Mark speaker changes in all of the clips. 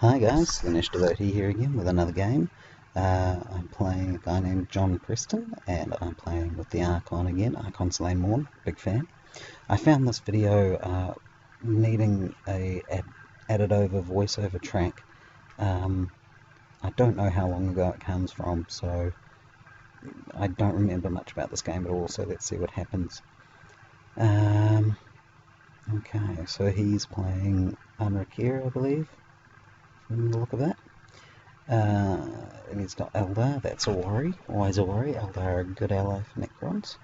Speaker 1: Hi guys, Ganesh Devotee here again with another game. I'm playing a guy named John Preston, and I'm playing with the Archon again, Archon Salaine Morn, big fan. I found this video needing a added over voiceover track. I don't know how long ago it comes from, so I don't remember much about this game at all, so let's see what happens. Okay, so he's playing Anrakyr, I believe, from the look of that. And he's got Eldar, that's a worry, always a worry. Eldar are a good ally for Necrons.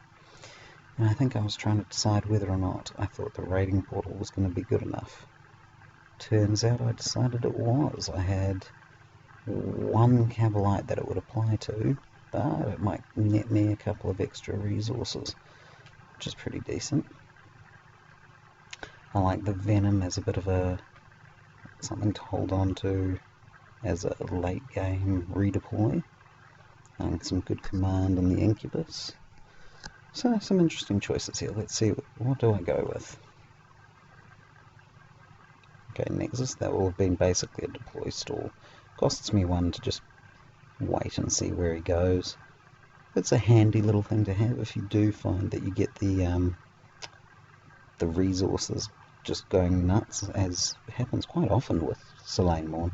Speaker 1: And I think I was trying to decide whether or not I thought the raiding portal was going to be good enough. Turns out I decided it was. I had one Cavalite that it would apply to, but it might net me a couple of extra resources, which is pretty decent. I like the Venom as a bit of a something to hold on to as a late game redeploy, and some good command in the Incubus. So some interesting choices here. Let's see, what do I go with? Okay, Nexus, that will have been basically a deploy stall. Costs me one to just wait and see where he goes. It's a handy little thing to have if you do find that you get the resources just going nuts, as happens quite often with Salaine Morn.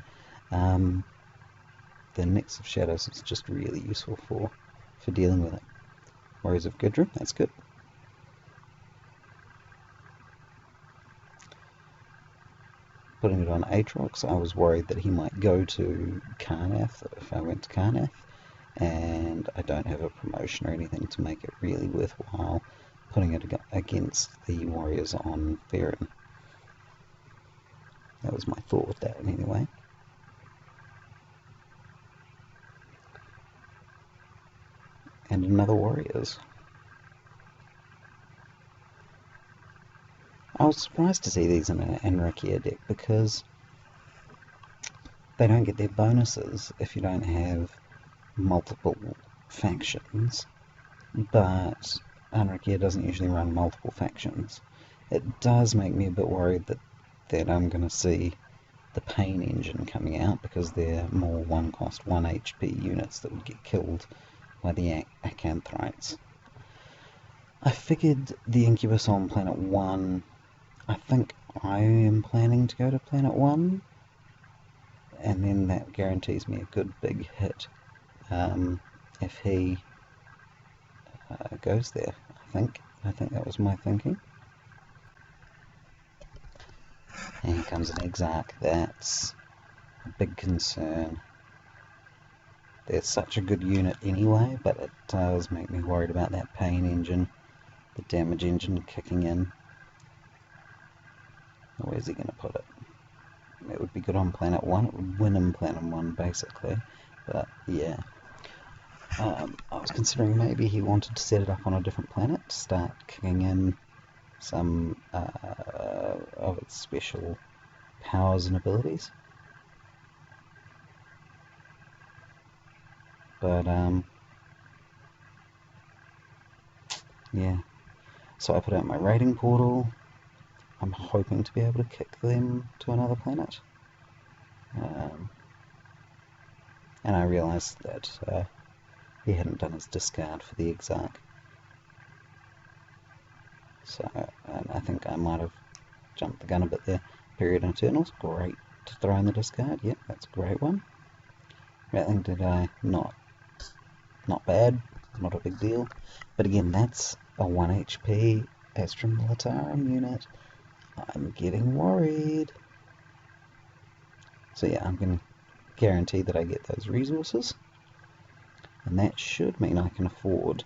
Speaker 1: The Nexus of Shadows is just really useful for dealing with it. Warriors of Gudrun, that's good. Putting it on Aatrox, I was worried that he might go to Karnath if I went to Karnath, and I don't have a promotion or anything to make it really worthwhile putting it against the warriors on Farron. That was my thought with that anyway. And another warriors. I was surprised to see these in an Anrakyr deck because they don't get their bonuses if you don't have multiple factions, but Anrakyr doesn't usually run multiple factions. It does make me a bit worried that I'm going to see the Pain Engine coming out, because they're more 1 cost 1 HP units that would get killed by the Acanthrites. I figured the Incubus on Planet 1, I think I am planning to go to Planet 1, and then that guarantees me a good big hit if he goes there. I think that was my thinking. And here comes an Exarch. That's a big concern. They're such a good unit anyway, but it does make me worried about that Pain Engine, the damage engine kicking in. Where's he going to put it? It would be good on Planet 1. It would win him Planet 1 basically, but yeah. I was considering maybe he wanted to set it up on a different planet to start kicking in some of its special powers and abilities. But yeah. So I put out my raiding portal. I'm hoping to be able to kick them to another planet. And I realised that he hadn't done his discard for the Exarch. So, and I think I might have jumped the gun a bit there. Period Eternals, great to throw in the discard. Yep, that's a great one. Rattling did I not bad, not a big deal. But again, that's a 1 HP Astra Militarum unit. I'm getting worried. So yeah, I'm going to guarantee that I get those resources. And that should mean I can afford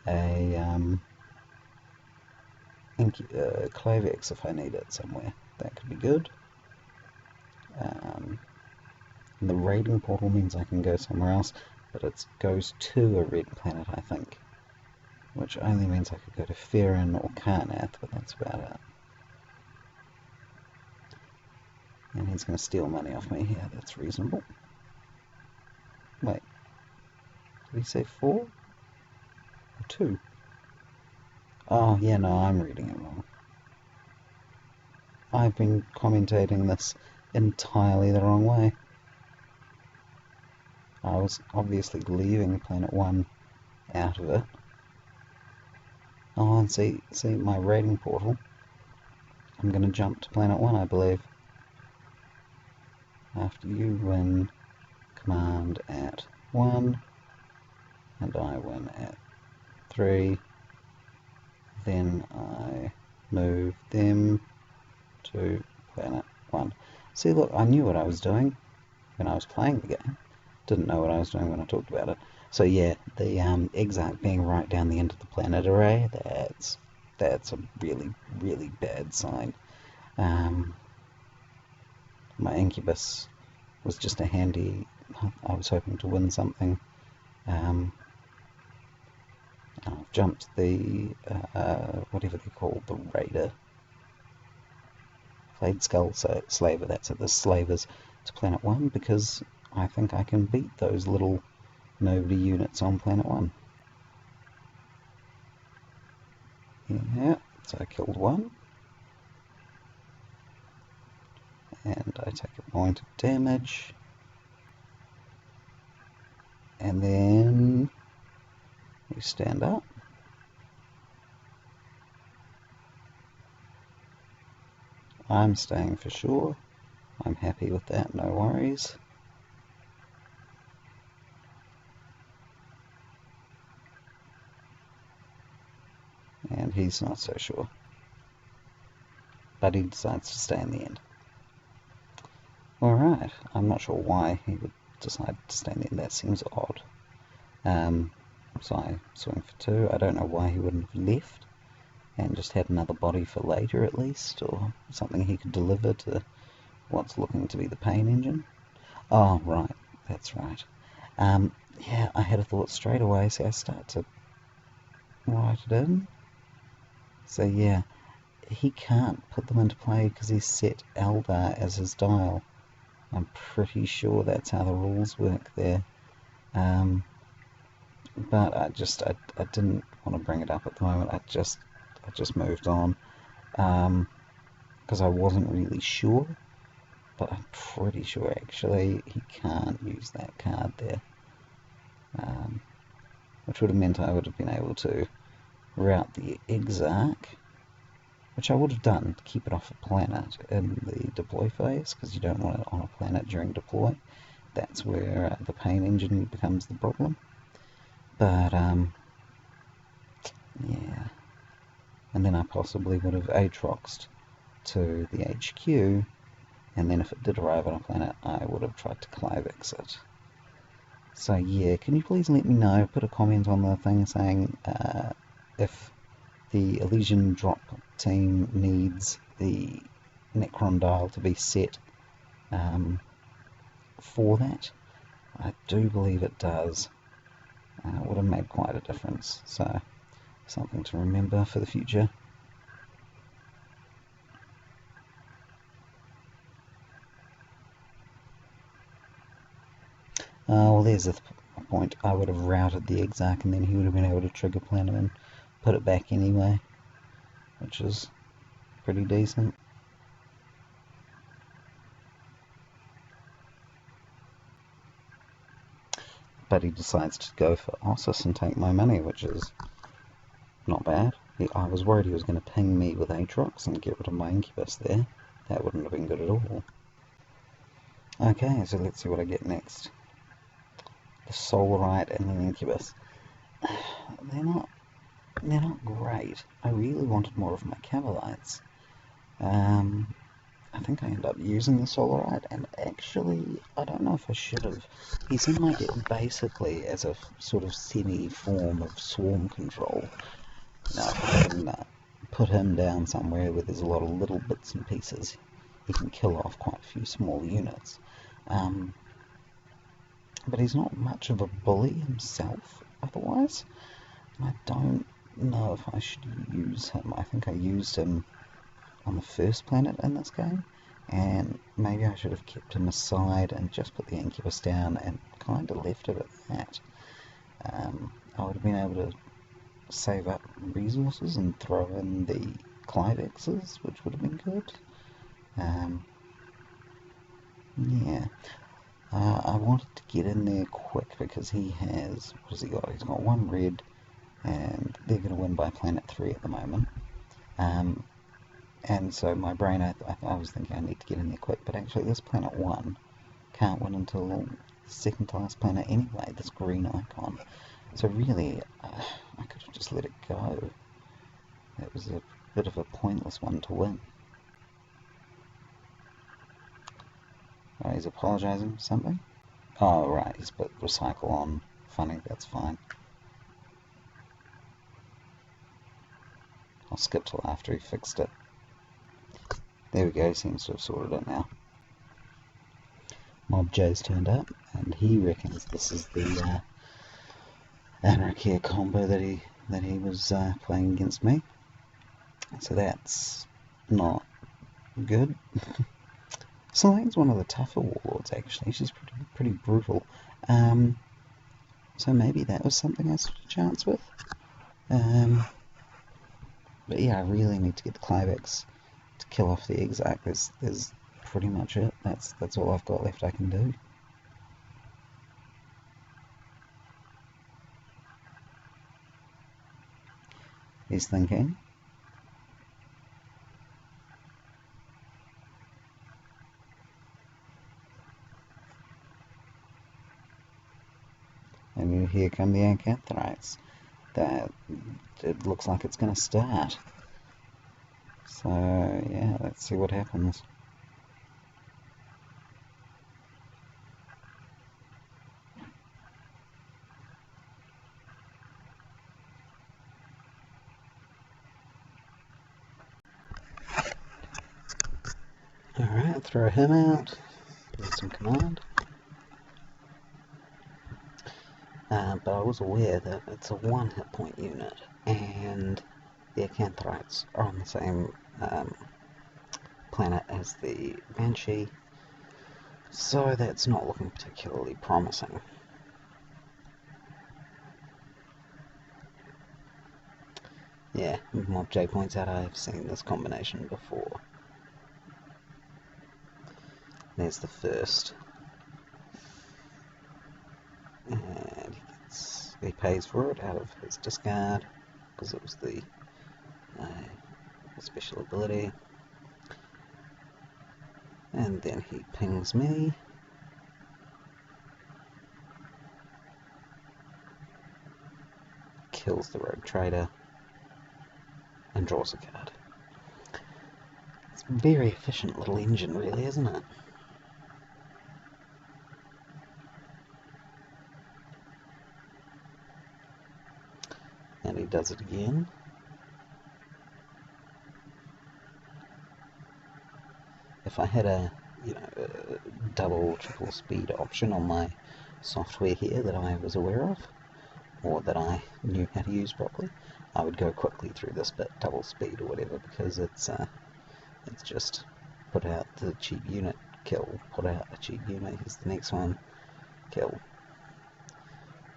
Speaker 1: a Clavex if I need it somewhere. That could be good. And the raiding portal means I can go somewhere else, but it goes to a red planet, I think. Which only means I could go to Farron or Karnath, but that's about it. And he's going to steal money off me here, that's reasonable. Wait. Did he say 4? Or 2? Oh, yeah, no, I'm reading it wrong. I've been commentating this entirely the wrong way. I was obviously leaving Planet 1 out of it. Oh, and see my raiding portal. I'm going to jump to Planet 1, I believe. After you win command at 1, and I win at 3, then I move them to Planet 1. See, look, I knew what I was doing when I was playing the game. Didn't know what I was doing when I talked about it. So yeah, the Exarch being right down the end of the planet array, that's a really, really bad sign. My Incubus was just a handy, I was hoping to win something. I've jumped the, whatever they're called, the Raider. Flayed Skull Slaver, that's it, the Slavers, to Planet 1, because I think I can beat those little nobody units on Planet 1. Yeah, so I killed one. And I take a point of damage. And then we stand up. I'm staying for sure. I'm happy with that, no worries. And he's not so sure. But he decides to stay in the end. Alright, I'm not sure why he would decide to stay in the end. That seems odd. So I swing for 2. I don't know why he wouldn't have left and just had another body for later at least, or something he could deliver to what's looking to be the pain engine. Oh, right, that's right. Yeah, I had a thought straight away, so I start to write it in. So yeah, he can't put them into play because he's set Eldar as his dial. I'm pretty sure that's how the rules work there. But I didn't want to bring it up at the moment. I just moved on because I wasn't really sure, but I'm pretty sure actually he can't use that card there, which would have meant I would have been able to route the Exarch, which I would have done to keep it off a planet in the deploy phase, because you don't want it on a planet during deploy. That's where the pain engine becomes the problem. But yeah, and then I possibly would have Aatroxed to the HQ, and then if it did arrive on a planet, I would have tried to Clivex it. So yeah, can you please let me know, put a comment on the thing saying if the Elysian drop team needs the Necron dial to be set for that. I do believe it does. It would have made quite a difference, so something to remember for the future. Well, there's a point. I would have routed the Exarch and then he would have been able to trigger Planet and put it back anyway, which is pretty decent. But he decides to go for Ossus and take my money, which is not bad. I was worried he was going to ping me with Aatrox and get rid of my Incubus there. That wouldn't have been good at all. Okay, so let's see what I get next. The Solarite and the Incubus. They're not great. I really wanted more of my Cavalites. I think I ended up using the Solarite, and actually, I don't know if I should have. He's in my deck basically as a sort of semi-form of swarm control. Now, if I can put him down somewhere where there's a lot of little bits and pieces, he can kill off quite a few small units. But he's not much of a bully himself otherwise. I don't know if I should use him. I think I used him on the first planet in this game, and maybe I should have kept him aside and just put the Incubus down and kind of left it at that. I would have been able to save up resources and throw in the Clivexes, which would have been good. Yeah. I wanted to get in there quick because he has, what has he got? He's got one red, and they're going to win by planet 3 at the moment. And so my brain, I was thinking I need to get in there quick, but actually this planet 1 can't win until the second to last planet anyway, this green icon. So really, I could have just let it go. It was a bit of a pointless one to win. Oh, he's apologising for something? Oh, right, he's put recycle on. Funny, that's fine. I'll skip till after he fixed it. There we go, he seems to have sorted it now. Mob J's turned up, and he reckons this is the Anrakyr combo that he was playing against me. So that's not good. Salaine's one of the tougher warlords, actually. She's pretty brutal. So maybe that was something I stood a chance with. But yeah, I really need to get the Clivex to kill off the Exarch. There's pretty much it. That's all I've got left I can do. He's thinking. And here come the Anrakyrites. It looks like it's going to start. So yeah, let's see what happens. Alright, throw him out. Get some command. But I was aware that it's a 1 hit point unit, and the Acantharites are on the same planet as the Banshee, so that's not looking particularly promising. Yeah, Mob J points out I've seen this combination before. There's the first. And he pays for it out of his discard, because it was the special ability. And then he pings me. Kills the Rogue Trader. And draws a card. It's a very efficient little engine, really, isn't it? And he does it again. If I had a double, triple speed option on my software here that I was aware of, or that I knew how to use properly, I would go quickly through this bit, double speed or whatever, because it's just put out the cheap unit, kill, put out a cheap unit, here's the next one, kill.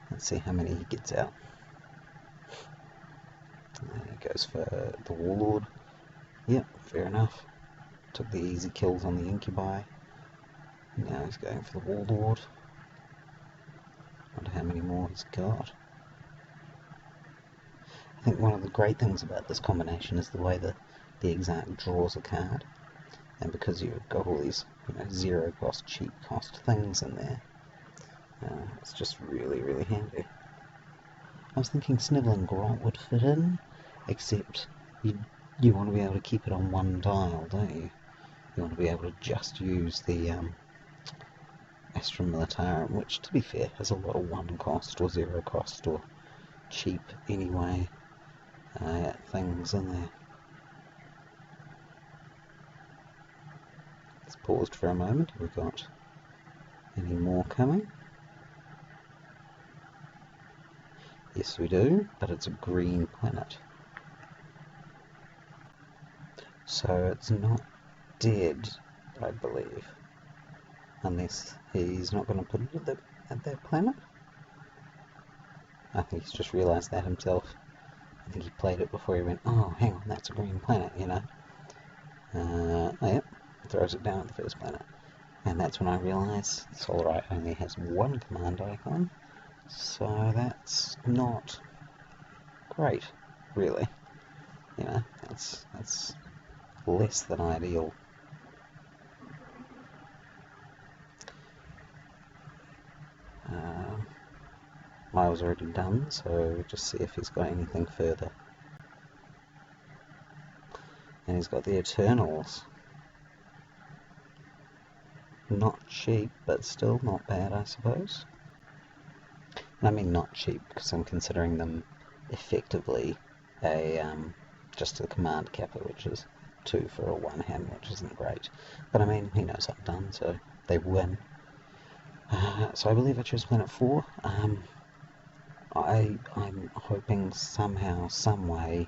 Speaker 1: Let's see how many he gets out. And it goes for the Warlord. Yep, fair enough. Took the easy kills on the Incubi. Now he's going for the Warlord. Wonder how many more he's got. I think one of the great things about this combination is the way that the Exarch draws a card. And because you've got all these zero cost, cheap cost things in there, it's just really, really handy. I was thinking Sniveling Grot would fit in, except you want to be able to keep it on one dial, don't you? You want to be able to just use the Astra Militarum, which, to be fair, has a lot of 1 cost or 0 cost or cheap anyway things in there. It's paused for a moment. Have we got any more coming? Yes, we do, but it's a green planet. So it's not dead, I believe. Unless he's not going to put it at that planet. I think he's just realised that himself. I think he played it before he went, oh, hang on, that's a green planet, Oh, yep, throws it down at the first planet. And that's when I realise Salaine only has one command icon, so that's not great, really. You know, that's less than ideal. Miles already done, so just see if he's got anything further. And he's got the Eternals. Not cheap, but still not bad, I suppose. And I mean not cheap, because I'm considering them effectively a just a command capper, which is 2 for a 1-hand, which isn't great. But I mean, he knows I'm done, so they win. So I believe I chose Planet 4. I'm hoping somehow, some way,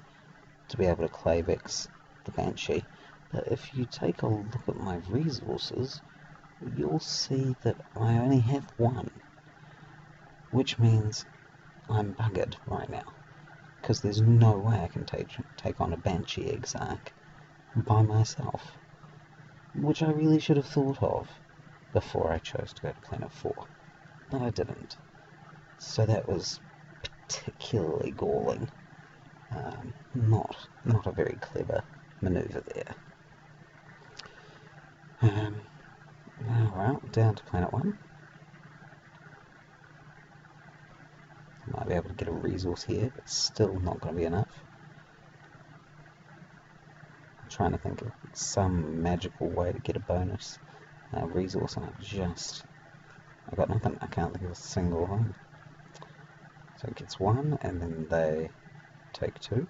Speaker 1: to be able to Clavix the Banshee. But if you take a look at my resources, you'll see that I only have 1. Which means I'm buggered right now. Because there's no way I can take on a Banshee Exarch by myself. Which I really should have thought of before I chose to go to Planet 4. But I didn't. So that was particularly galling. Not a very clever manoeuvre there. Well, down to Planet 1. Might be able to get a resource here, but still not going to be enough. I'm trying to think of some magical way to get a bonus resource, and I got nothing. I can't think of a single thing. So it gets 1, and then they take 2.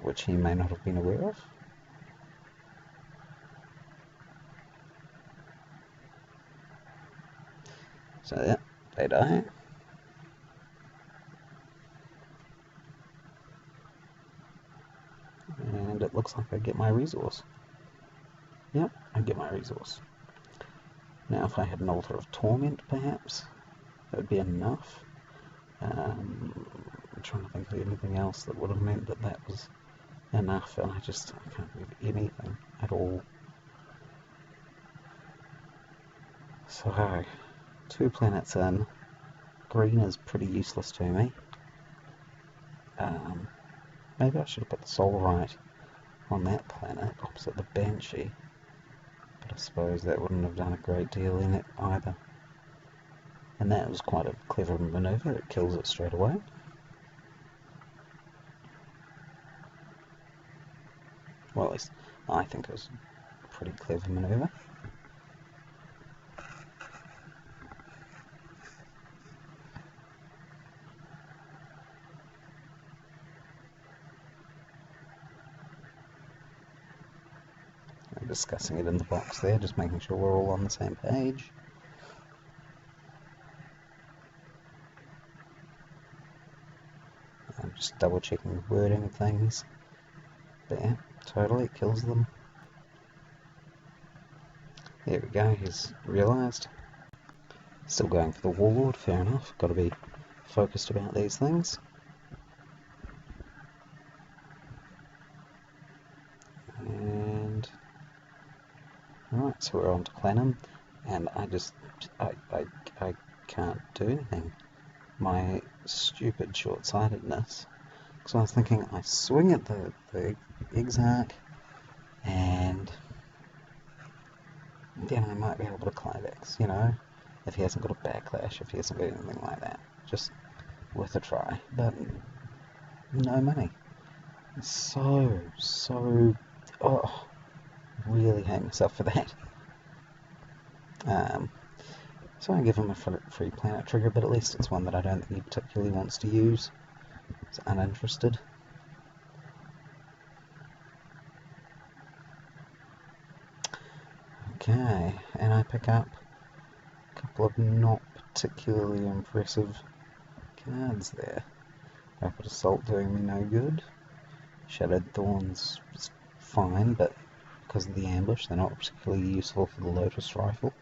Speaker 1: Which he may not have been aware of. So yeah, they die. And it looks like I get my resource. Yep, I get my resource. Now if I had an Altar of Torment, perhaps, that would be enough. I'm trying to think of anything else that would have meant that that was enough, and I can't think of anything at all. So, 2 planets in. Green is pretty useless to me. Maybe I should have put the Salaine on that planet opposite the Banshee, but I suppose that wouldn't have done a great deal in it either. And that was quite a clever manoeuvre. It kills it straight away. Well, at least I think it was a pretty clever manoeuvre. I'm discussing it in the box there, just making sure we're all on the same page. I'm just double checking the wording of things. There, totally, it kills them. There we go, he's realised. Still going for the Warlord, fair enough. Got to be focused about these things. And alright, so we're on to Clanham, and I can't do anything. My stupid short-sightedness. So I was thinking, I swing at the Exarch, and then I might be able to Clavix, you know, if he hasn't got a backlash, if he hasn't got anything like that. Just worth a try, but no money. So, really hate myself for that. So I give him a free planet trigger, but at least it's one that I don't think he particularly wants to use. He's uninterested. Okay, and I pick up a couple of not particularly impressive cards there. Rapid Assault doing me no good. Shadowed Thorns is fine, but because of the ambush, they're not particularly useful for the Lotus Rifle.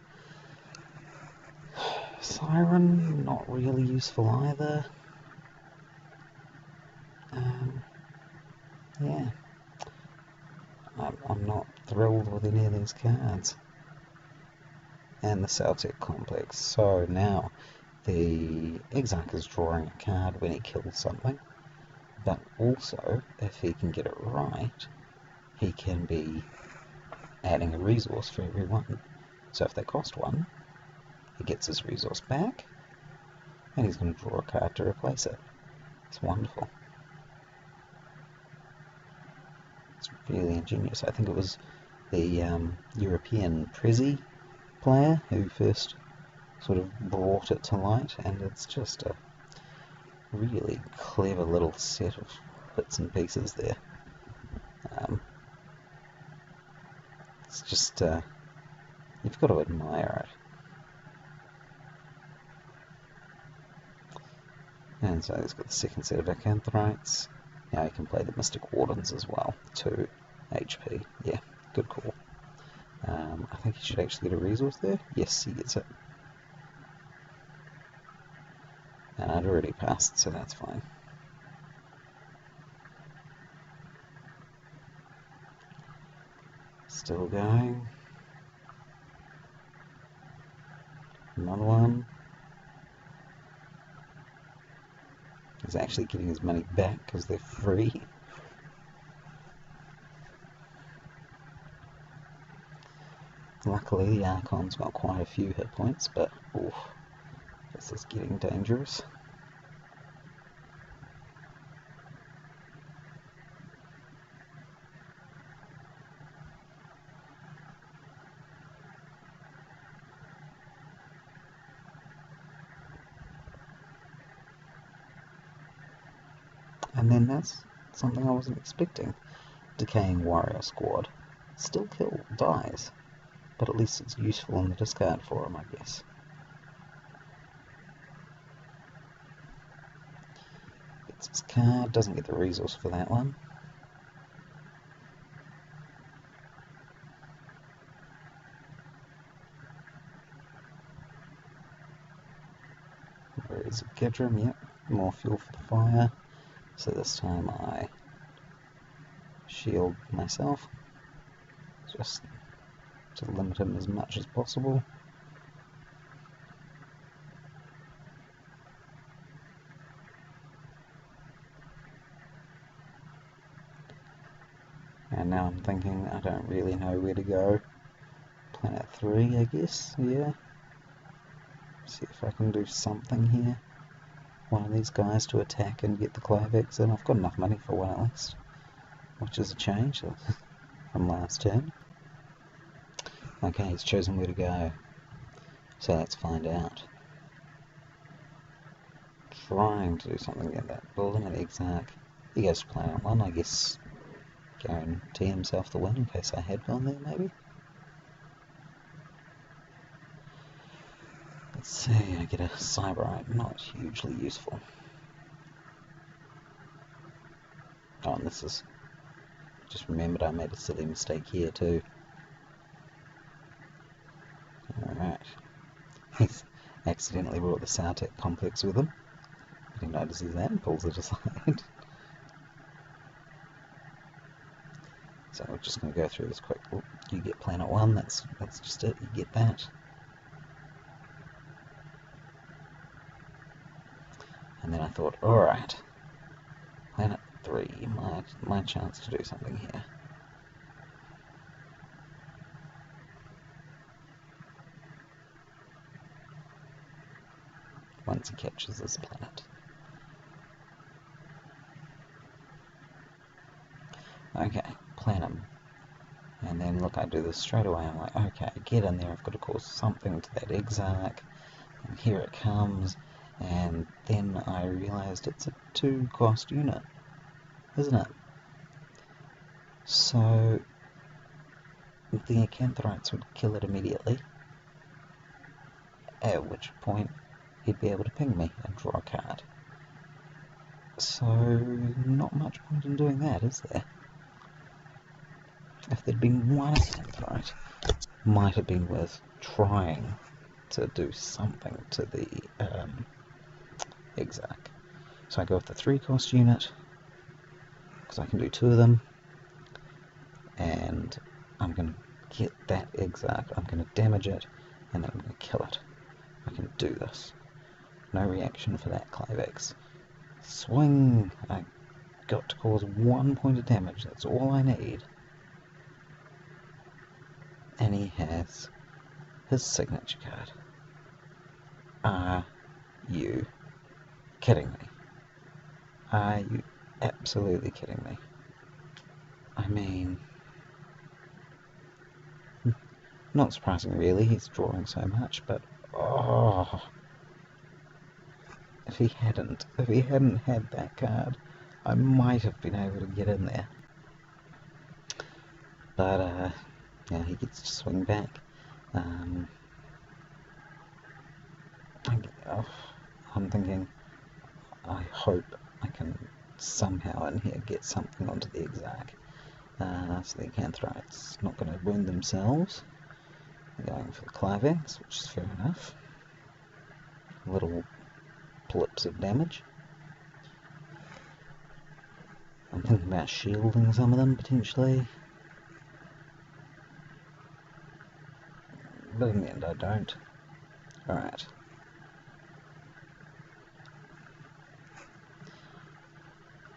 Speaker 1: Iron, not really useful either. Yeah, I'm not thrilled with any of these cards. And the Celtic Complex. So now the Exarch is drawing a card when he kills something, but also if he can get it right, he can be adding a resource for every one. So if they cost one, he gets his resource back, and he's going to draw a card to replace it. It's wonderful. It's really ingenious. I think it was the European Prezi player who first sort of brought it to light, and it's just a really clever little set of bits and pieces there. It's just, you've got to admire it. And so he's got the second set of Acanthrites. Now he can play the Mystic Wardens as well. 2 HP. Yeah, good call. I think he should actually get a resource there. Yes, he gets it. And I'd already passed, so that's fine. Still going. Another one. He's actually getting his money back because they're free. Luckily the Archon's got quite a few hit points, but oof, this is getting dangerous. And then that's something I wasn't expecting. Decaying Warrior Squad. Still dies, but at least it's useful in the discard for him, I guess. Gets his card, doesn't get the resource for that one. Where is it? Gedrim, yep, more fuel for the fire. So this time I shield myself, just to limit him as much as possible. And now I'm thinking I don't really know where to go. Planet 3, I guess, yeah. See if I can do something here. One of these guys to attack and get the Clivex in. I've got enough money for one at least, which is a change from last turn. Okay, he's chosen where to go, so let's find out. Trying to do something at that building at Exarch. He goes to Planet 1, I guess. Guarantee himself the win in case I had gone there, maybe. Let's see, I get a Cyberite, not hugely useful. Oh, and this is... just remembered I made a silly mistake here too. Alright. He's accidentally brought the Celtic Complex with him. He notices that and pulls it aside. So we're just going to go through this quick. Oh, you get Planet 1, that's just it, you get that. And then I thought, alright, Planet 3, my chance to do something here. Once he catches this planet. Okay, plant him. And then look, I do this straight away. I'm like, okay, get in there, I've got to cause something to that Exarch. And here it comes. And then I realised it's a 2-cost unit, isn't it? So the Acanthrites would kill it immediately, at which point he'd be able to ping me and draw a card. So not much point in doing that, is there? If there'd been one Acanthite, might have been worth trying to do something to the Exarch. So I go with the 3-cost unit, because I can do 2 of them, and I'm going to get that Exarch, I'm going to damage it, and then I'm going to kill it. I can do this. No reaction for that Clivex. Swing! I got to cause 1 point of damage, that's all I need. And he has his signature card. Are you kidding me? Are you absolutely kidding me? I mean, not surprising really, he's drawing so much, but oh, if he hadn't had that card, I might have been able to get in there. But yeah, he gets to swing back. I'm thinking, I hope I can somehow in here get something onto the Exarch. So the Acanthrites not going to wound themselves. They're going for the Clivex, which is fair enough. Little blips of damage. I'm thinking about shielding some of them potentially. But in the end I don't. Alright.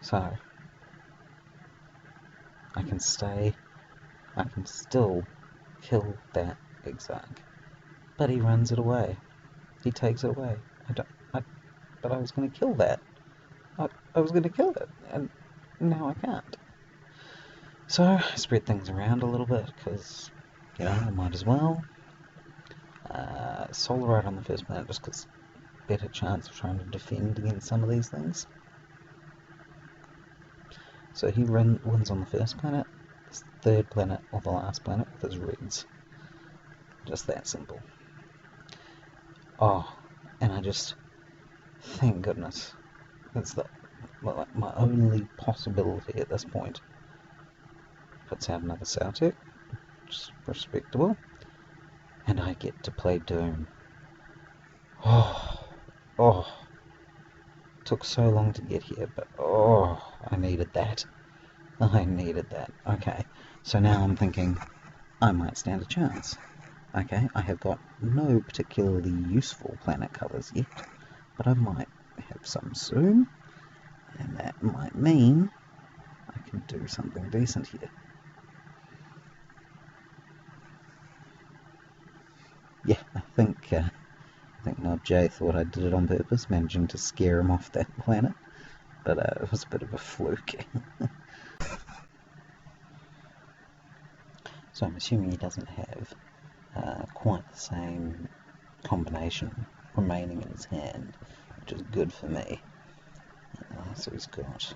Speaker 1: So, I can still kill that Exarch. But he runs it away. He takes it away. But I was going to kill that. I was going to kill it, and now I can't. So, I spread things around a little bit, because, you know, I might as well. Solarite on the first planet, just because better chance of trying to defend against some of these things. So he wins on the first planet, the third planet, or the last planet with his reds. Just that simple. Oh, and I just, thank goodness, that's my only possibility at this point. Puts out another Celtic, which is respectable, and I get to play Doom. Oh, took so long to get here, but oh, I needed that. I needed that. Okay, so now I'm thinking I might stand a chance. Okay, I have got no particularly useful planet colours yet, but I might have some soon, and that might mean I can do something decent here. Yeah, I think Knob J thought I did it on purpose, managing to scare him off that planet, but it was a bit of a fluke. So I'm assuming he doesn't have quite the same combination remaining in his hand, which is good for me. So he's got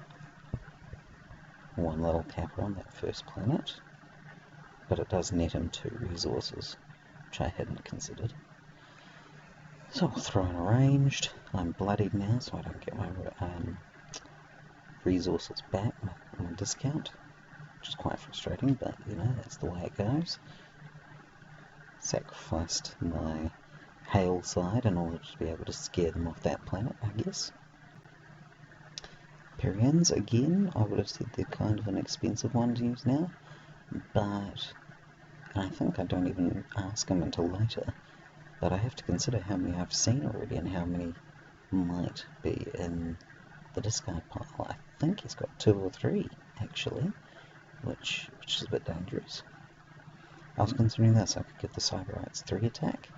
Speaker 1: one little capper on that first planet, but it does net him 2 resources, which I hadn't considered. So I'll throw in a ranged. I'm bloodied now, so I don't get my resources back on a discount, which is quite frustrating, but you know, that's the way it goes. Sacrificed my hail side in order to be able to scare them off that planet, I guess. Perians, again, I would have said they're kind of an expensive one to use now, but I think I don't even ask them until later. But I have to consider how many I've seen already and how many might be in the discard pile. I think he's got 2 or 3, actually, which is a bit dangerous. I was considering this. I could give the Cyberites 3 attack,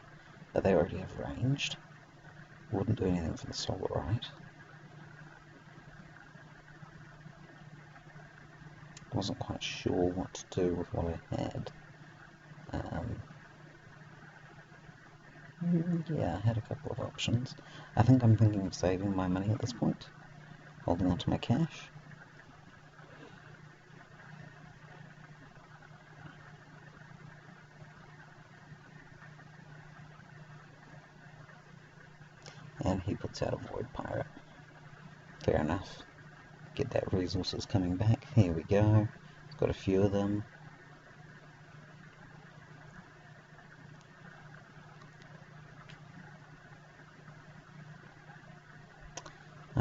Speaker 1: but they already have ranged. Wouldn't do anything for the Solarite. Wasn't quite sure what to do with what I had. Yeah, I had a couple of options. I think I'm thinking of saving my money at this point, holding on to my cash. And he puts out a Void Pirate. Fair enough. Get that resources coming back. Here we go. Got a few of them.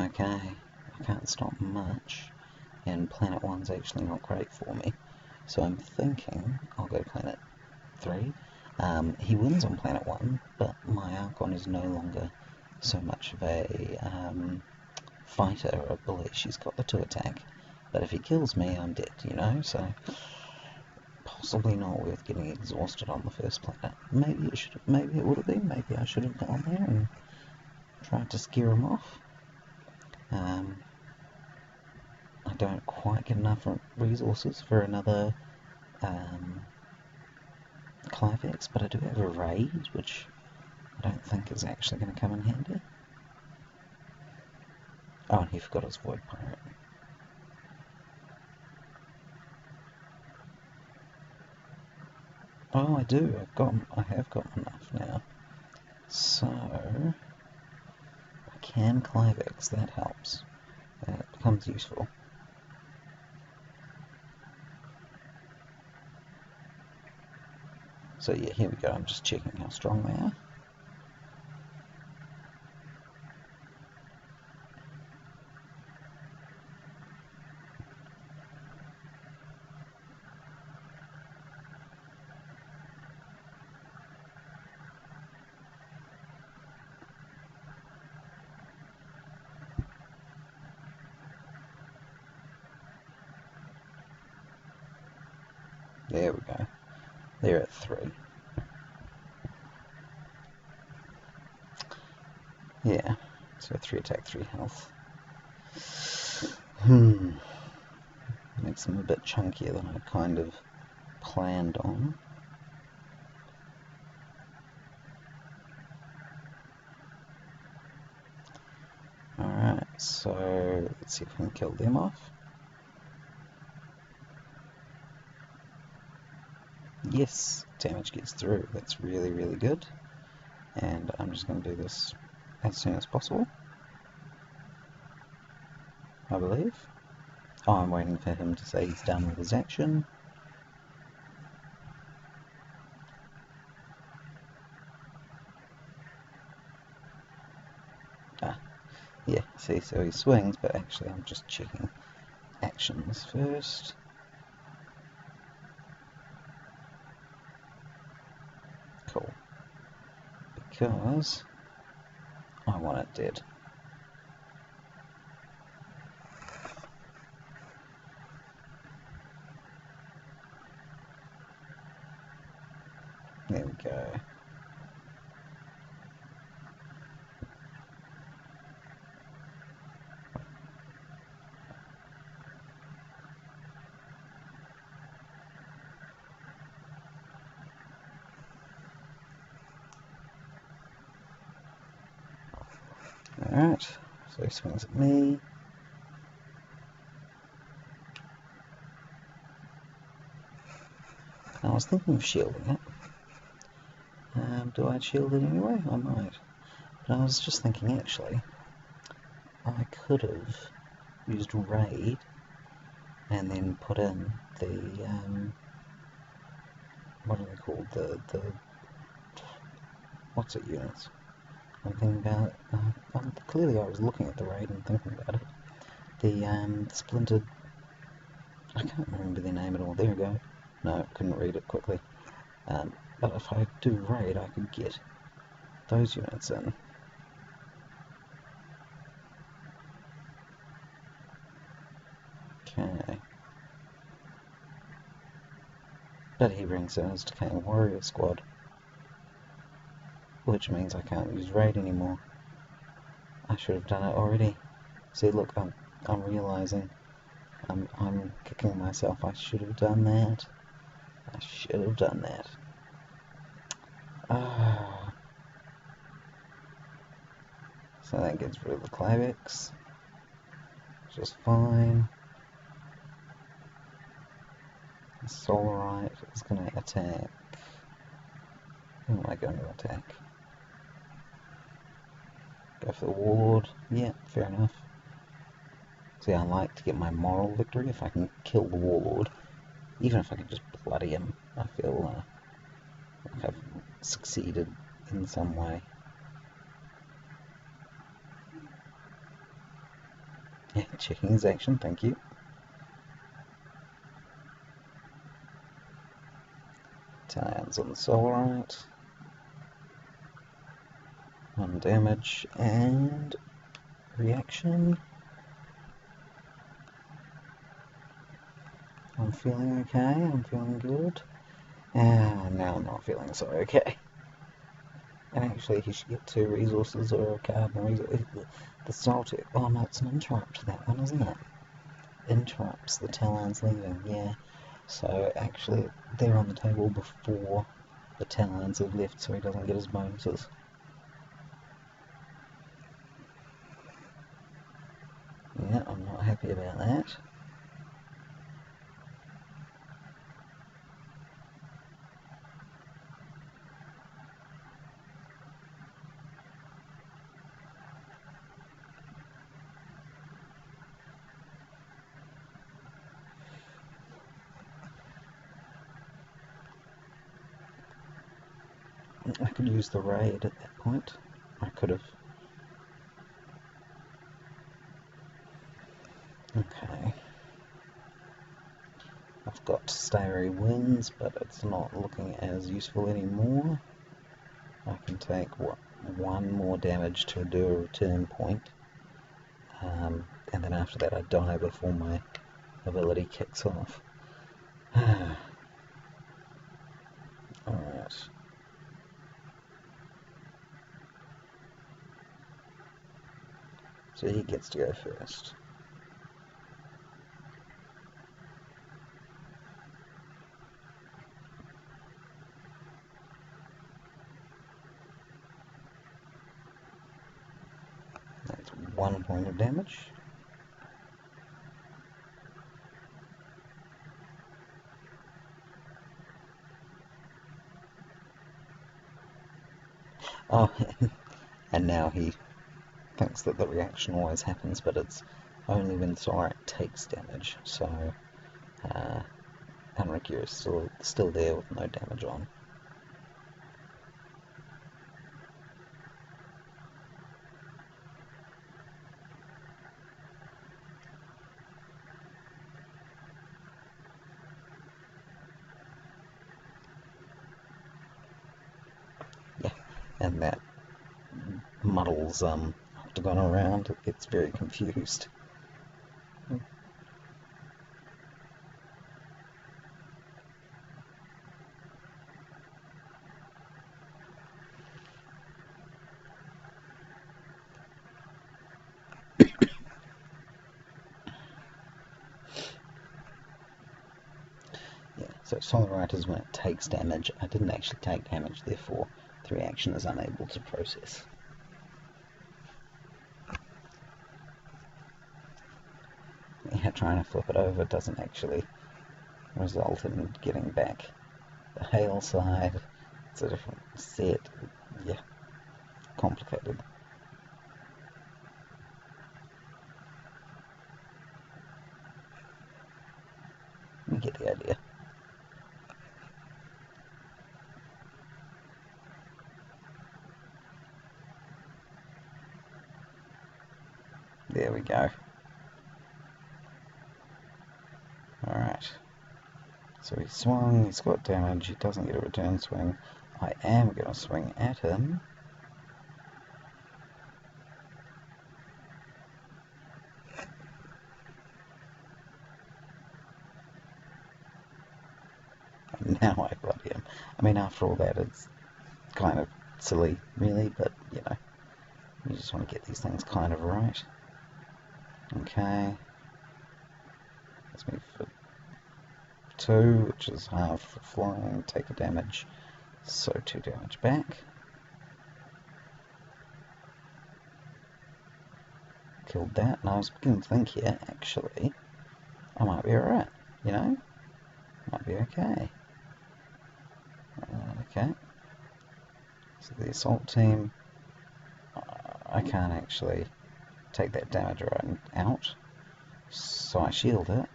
Speaker 1: Okay, I can't stop much, and Planet 1's actually not great for me, so I'm thinking I'll go Planet 3. He wins on Planet 1, but my Archon is no longer so much of a fighter or a bully. She's got the 2 attack, but if he kills me, I'm dead, you know, so possibly not worth getting exhausted on the first planet. Maybe it would have been, maybe I should have gone there and tried to scare him off. I don't quite get enough resources for another Clivex, but I do have a raid, which I don't think is actually going to come in handy. Oh, and he forgot his Void Pirate. Oh, I do. I have got enough now. So I can Clivex. That helps. It becomes useful. So yeah, here we go. I'm just checking how strong they are. There we go. They're at 3. Yeah, so 3 attack, 3 health. Makes them a bit chunkier than I kind of planned on. Alright, so let's see if we can kill them off. Yes, damage gets through. That's really, really good. And I'm just going to do this as soon as possible, I believe. Oh, I'm waiting for him to say he's done with his action. Yeah, see, so he swings, but actually I'm just checking actions first. Cool. Because I want it dead. There we go. Alright, so he swings at me. I was thinking of shielding it. Do I shield it anyway? I might. But I was just thinking, actually, I could have used raid and then put in the, what are they called? The what's it units? I'm thinking about, clearly I was looking at the raid and thinking about it. The, splintered, I can't remember their name at all. There we go. No, couldn't read it quickly. But if I do raid, I could get those units in. Okay. But he brings in his Decaying Warrior squad, which means I can't use raid anymore. I should have done it already. See, look, I'm realizing I'm kicking myself. I should have done that. I should have done that. So that gets rid of the Clivex, which is fine. The Solarite is going to attack. Who am I going to attack? Go for the Warlord. Yeah, fair enough. See, I like to get my moral victory if I can kill the Warlord. Even if I can just bloody him, I feel like I've succeeded in some way. Checking his action, thank you. Talons on the Solarite. 1 damage and reaction. I'm feeling okay, I'm feeling good. And now I'm not feeling so okay. And actually he should get 2 resources or a card and a resource. The Saltic, oh no, it's an interrupt, that one, isn't it? Interrupts the Talons leaving, yeah. So actually they're on the table before the Talons have left, so he doesn't get his bonuses. Yeah, I'm not happy about that. I could use the raid at that point. I could have. Okay. I've got Starry Winds, but it's not looking as useful anymore. I can take, what, 1 more damage to do a return point. And then after that I die before my ability kicks off. Alright. So he gets to go first. That's 1 point of damage. Oh, and now he thinks that the reaction always happens, but it's only when Solarite takes damage, so Anrakyr is still there with no damage on. Yeah, and that muddles Octagon around, it gets very confused. Yeah, so Solarite is when it takes damage. I didn't actually take damage, therefore the reaction is unable to process. Yeah, trying to flip it over doesn't actually result in getting back the hail side. It's a different set. Yeah, complicated. You get the idea. There we go. Alright. So he swung, he's got damage, he doesn't get a return swing. I am going to swing at him. And now I've got him. I mean, after all that, it's kind of silly, really, but, you know, you just want to get these things kind of right. Okay. That's me for 2, which is half for flying, take a damage, so 2 damage back. Killed that, and I was beginning to think here, actually, I might be alright, you know? Might be okay. Okay. So the assault team, I can't actually take that damage right out, so I shield it.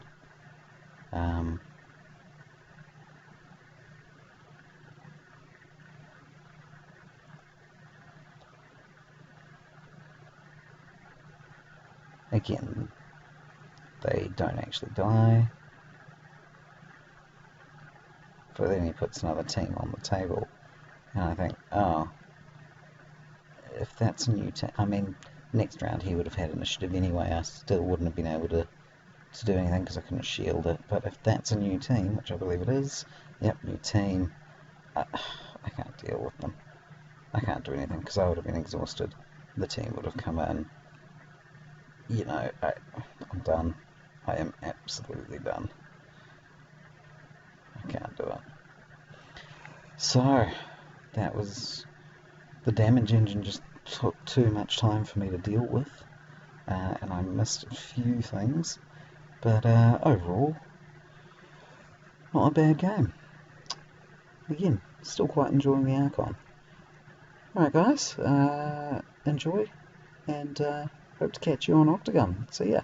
Speaker 1: Again, they don't actually die. But then he puts another team on the table, and I think, oh, if that's a new team, I mean, next round he would have had initiative anyway. I still wouldn't have been able to do anything because I couldn't shield it. But if that's a new team, which I believe it is, yep, new team, I can't deal with them. I can't do anything because I would have been exhausted. The team would have come in. You know, I'm done. I am absolutely done. I can't do it. So, that was... the damage engine just took too much time for me to deal with. And I missed a few things. But overall, not a bad game. Again, still quite enjoying the Archon. Alright guys, enjoy, and hope to catch you on Octagon. See ya.